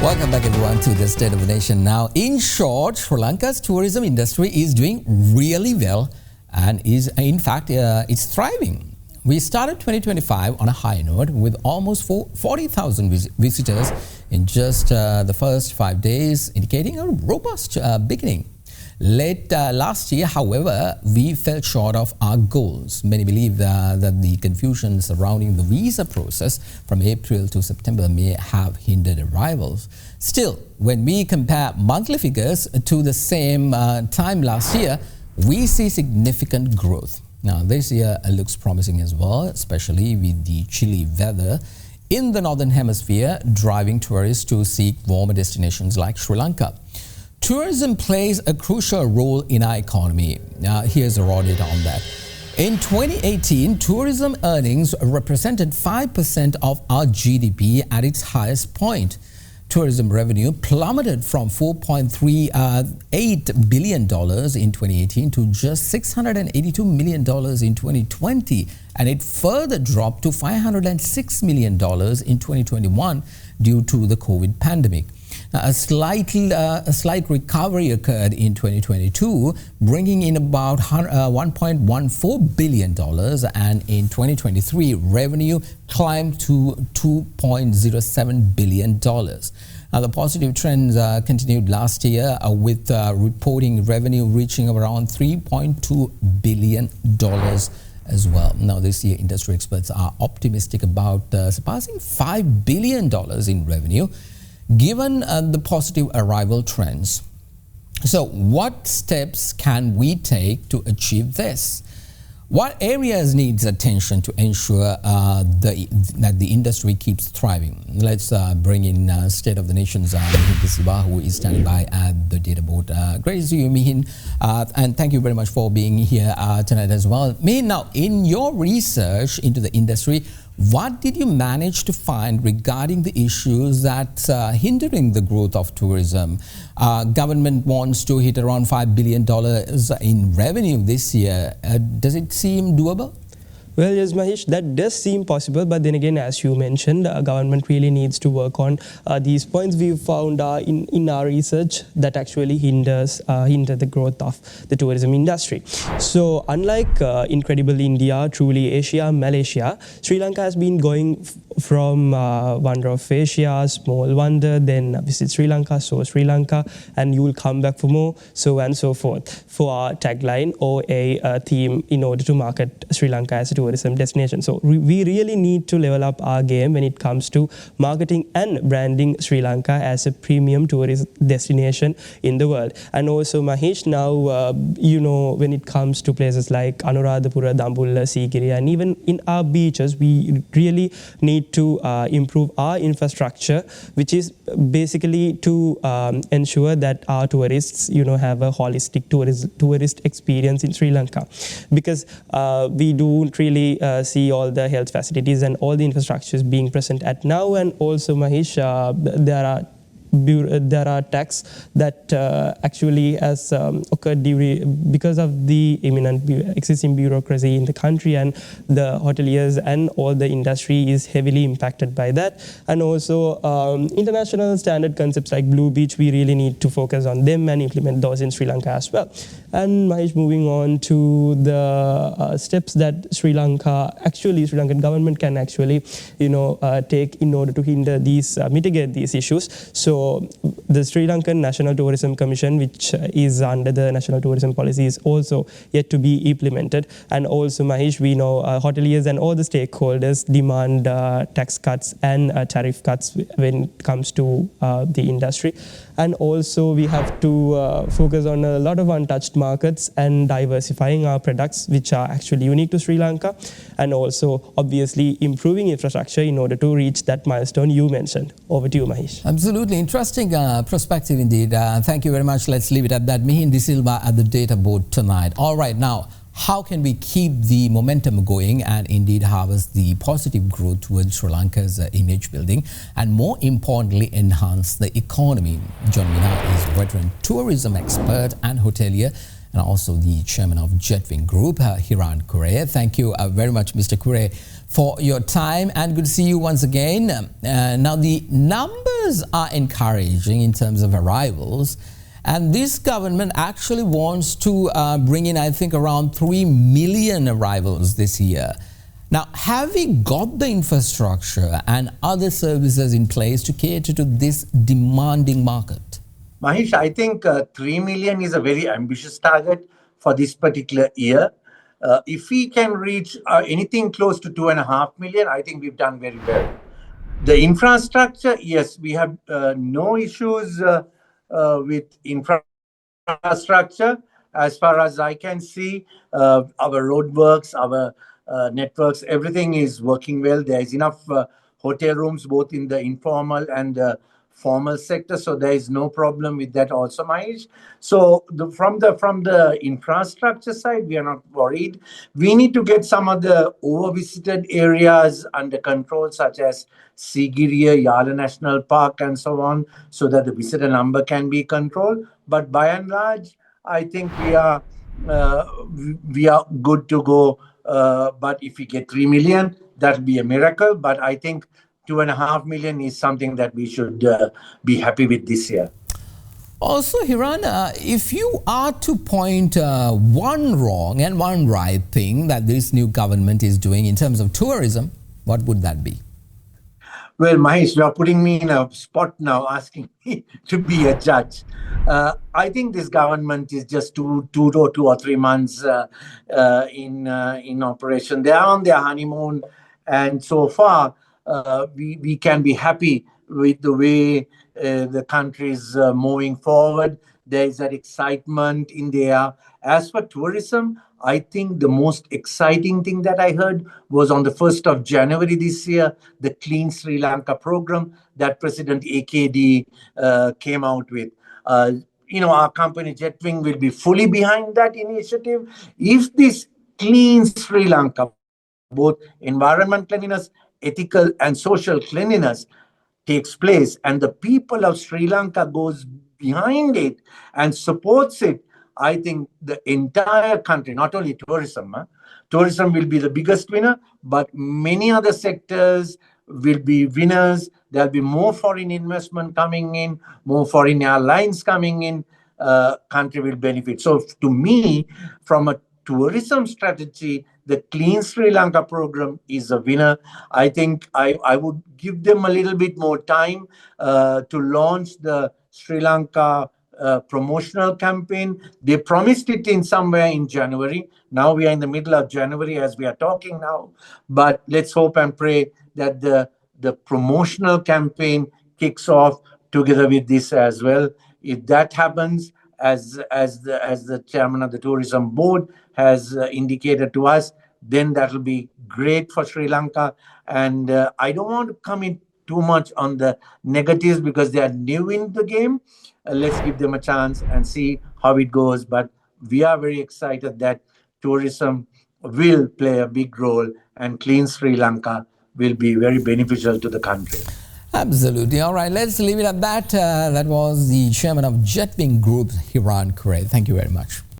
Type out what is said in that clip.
Welcome back everyone to the State of the Nation. Now, in short, Sri Lanka's tourism industry is doing really well and is, in fact, it's thriving. We started 2025 on a high note with almost 40,000 visitors in just the first 5 days, indicating a robust beginning. Late last year, however, we fell short of our goals. Many believe that the confusion surrounding the visa process from April to September may have hindered arrivals. Still, when we compare monthly figures to the same time last year, we see significant growth. Now, this year looks promising as well, especially with the chilly weather in the Northern Hemisphere, driving tourists to seek warmer destinations like Sri Lanka. Tourism plays a crucial role in our economy. Here's a raw data on that. In 2018, tourism earnings represented 5% of our GDP at its highest point. Tourism revenue plummeted from $4.38 billion in 2018 to just $682 million in 2020, and it further dropped to $506 million in 2021 due to the COVID pandemic. Now, a slight recovery occurred in 2022, bringing in about $1.14 billion, and in 2023, revenue climbed to $2.07 billion. Now, the positive trends continued last year with reporting revenue reaching around $3.2 billion as well. Now, this year, industry experts are optimistic about surpassing $5 billion in revenue, given the positive arrival trends. So what steps can we take to achieve this? What areas needs attention to ensure that the industry keeps thriving? Let's bring in State of the Nation's Mahieash Johnney, who is standing by at the data board. Great to see you, Mahieash, and thank you very much for being here tonight as well. Mahieash, now, in your research into the industry, what did you manage to find regarding the issues that hindering the growth of tourism? Government wants to hit around $5 billion in revenue this year. Does it seem doable? Well, yes, Mahieash, that does seem possible, but then again, as you mentioned, government really needs to work on these points we've found in our research that actually hinder the growth of the tourism industry. So, unlike incredible India, truly Asia, Malaysia, Sri Lanka has been going from Wonder of Asia, Small Wonder, then visit Sri Lanka, so Sri Lanka, and you will come back for more, so and so forth, for our tagline or a theme in order to market Sri Lanka as a tourism destination. So we really need to level up our game when it comes to marketing and branding Sri Lanka as a premium tourist destination in the world. And also, Mahieash, now, when it comes to places like Anuradhapura, Dambulla, Sigiri, and even in our beaches, we really need to improve our infrastructure, which is basically to ensure that our tourists, have a holistic tourist experience in Sri Lanka. Because we don't really see all the health facilities and all the infrastructures being present at now. And also, Mahieash, there are attacks that actually has occurred because of the imminent existing bureaucracy in the country, and the hoteliers and all the industry is heavily impacted by that. And also international standard concepts like Blue Beach, we really need to focus on them and implement those in Sri Lanka as well. And Mahieash, moving on to the steps that Sri Lankan government can actually, take in order to mitigate these issues. So the Sri Lankan National Tourism Commission, which is under the National Tourism Policy, is also yet to be implemented. And also, Mahieash, we know hoteliers and all the stakeholders demand tax cuts and tariff cuts when it comes to the industry. And also, we have to focus on a lot of untouched markets and diversifying our products, which are actually unique to Sri Lanka, and also, obviously, improving infrastructure in order to reach that milestone you mentioned. Over to you, Mahieash. Absolutely. Interesting perspective indeed. Thank you very much. Let's leave it at that. Mahieash Johnney at the data board tonight. All right, now, how can we keep the momentum going and indeed harvest the positive growth towards Sri Lanka's image building, and more importantly, enhance the economy? Joining me now is veteran tourism expert and hotelier and also the chairman of Jetwing Group, Hiran Cooray. Thank you very much, Mr. Cooray, for your time, and good to see you once again. Now, the numbers are encouraging in terms of arrivals, and this government actually wants to bring in, I think, around 3 million arrivals this year. Now, have we got the infrastructure and other services in place to cater to this demanding market? Mahieash, I think 3 million is a very ambitious target for this particular year. If we can reach anything close to 2.5 million, I think we've done very well. The infrastructure, yes, we have no issues with infrastructure. As far as I can see, our roadworks, our networks, everything is working well. There is enough hotel rooms both in the informal and formal sector, so there is no problem with that also, Mahieash. So from the infrastructure side, we are not worried. We need to get some of the over-visited areas under control, such as Sigiriya, Yala National Park, and so on, so that the visitor number can be controlled. But by and large, I think we are good to go. But if we get 3 million, that will be a miracle. But I think 2.5 million is something that we should be happy with this year. Also, Hiran, if you are to point one wrong and one right thing that this new government is doing in terms of tourism, what would that be? Well, Mahieash, you are putting me in a spot now, asking me to be a judge. I think this government is just two or 3 months in operation. They are on their honeymoon, and so far we can be happy with the way the country is moving forward. There is that excitement in the air. As for tourism, I think the most exciting thing that I heard was on the 1st of January this year, the Clean Sri Lanka program that President AKD came out with. Our company Jetwing will be fully behind that initiative. If this Clean Sri Lanka, both environment cleanliness, ethical and social cleanliness, takes place, and the people of Sri Lanka goes behind it and supports it, I think the entire country, not only tourism, tourism will be the biggest winner, but many other sectors will be winners. There'll be more foreign investment coming in, more foreign airlines coming in, country will benefit. So to me, from a tourism strategy, the Clean Sri Lanka program is a winner. I think I would give them a little bit more time to launch the Sri Lanka promotional campaign. They promised it in somewhere in January. Now we are in the middle of January as we are talking now. But let's hope and pray that the promotional campaign kicks off together with this as well. If that happens, as the chairman of the tourism board has indicated to us, then that will be great for Sri Lanka. And I don't want to come in too much on the negatives because they are new in the game. Let's give them a chance and see how it goes. But we are very excited that tourism will play a big role, and Clean Sri Lanka will be very beneficial to the country. Absolutely. All right, let's leave it at that. That was the chairman of Jetwing Group, Hiran Cooray. Thank you very much.